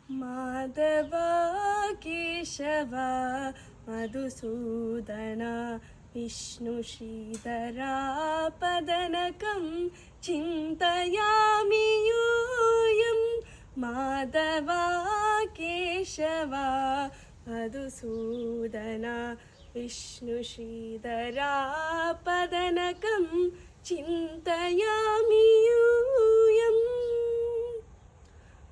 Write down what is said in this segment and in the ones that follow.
माधव केशव मधुसूदन विष्णुश्रीधरा पदनकं चिन्तयामि यूयं माधव केशव मधुसूदन विष्णुश्रीधरा पदनकं चिन्तयामि यूयम्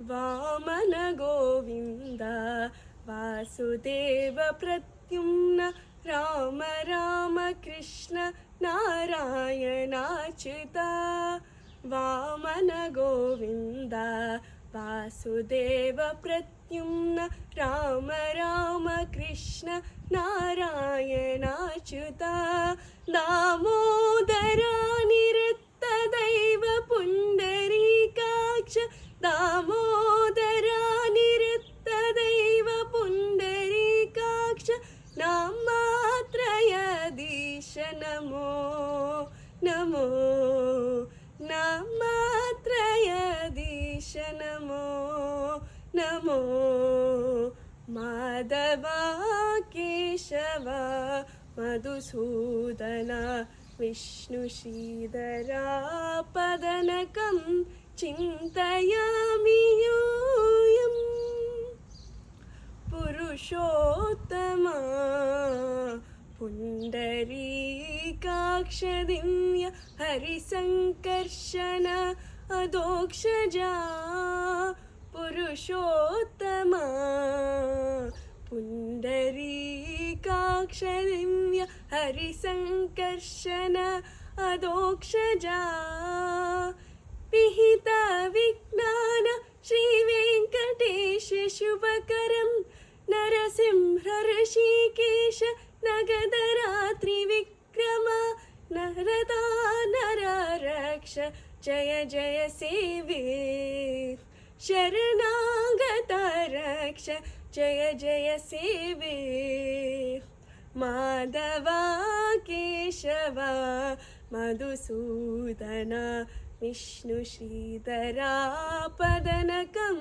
वामन गोविन्द वासुदेव प्रद्युम्न राम राम कृष्ण नारायणाच्युत वामन गोविन्द वासुदेव प्रद्युम्न राम राम कृष्ण नारायणाच्युत दामोदरा निरुत्तदैव पुण्डरीकाक्ष दामोदरा निरुत्तदैव पुण्डरीकाक्ष नामात्रयधीश नमो नमो नामात्रयधीश नमो नमो माधव केशव मधुसूदन विष्णुश्रीधरा पदनकं चिन्तयामि यूयम् पुरुषोत्तमा पुण्डरीकाक्षदिन्य हरिसङ्कर्षण अधोक्षजा पुरुषोत्तमा पुण्डरीकाक्षदिन्य हरिसङ्कर्षण अधोक्षजा विहित विज्ञान श्रीवेङ्कटेश शुभकरं नरसिंह ऋषिकेश नगदरात्रिविक्रम नरदा नररक्ष जय जय सेवे शरणागत रक्ष जय जय सेवे माधव केशव मधुसूदन विष्णुश्रीधरा पदनकं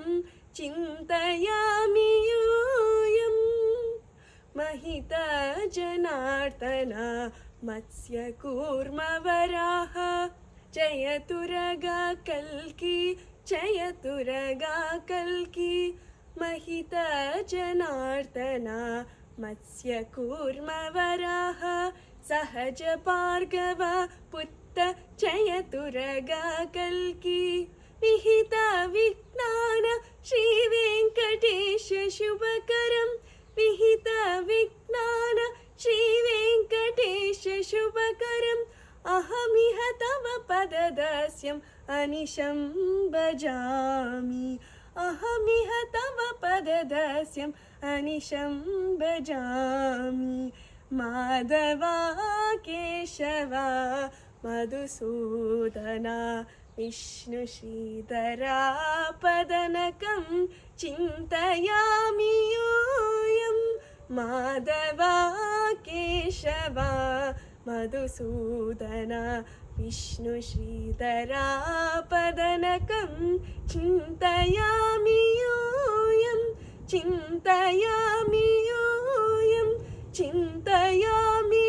चिन्तयामि यूयम् महित जनार्दन मत्स्यकूर्मवराह जयतुरगा कल्की जयतुरगा कल्की महित जनार्दन मत्स्यकूर्मवराह सहज भार्गव पुत्र जयतुरगा कल्की विहित विज्ञान श्रीवेङ्कटेश शुभकरं विहित विज्ञान श्रीवेङ्कटेश शुभकरम् अहमिह तव पददास्यम् अनिशं भजामि अहमिह तव पददास्यम् अनिशं भजामि माधव केशव मधुसूदन विष्णुश्रीधरा पदनकं चिन्तयामि यूयं माधव केशव मधुसूदन विष्णुश्रीधरा पदनकं चिन्तयामि यूयं चिन्तयामि यूयं चिन्तयामि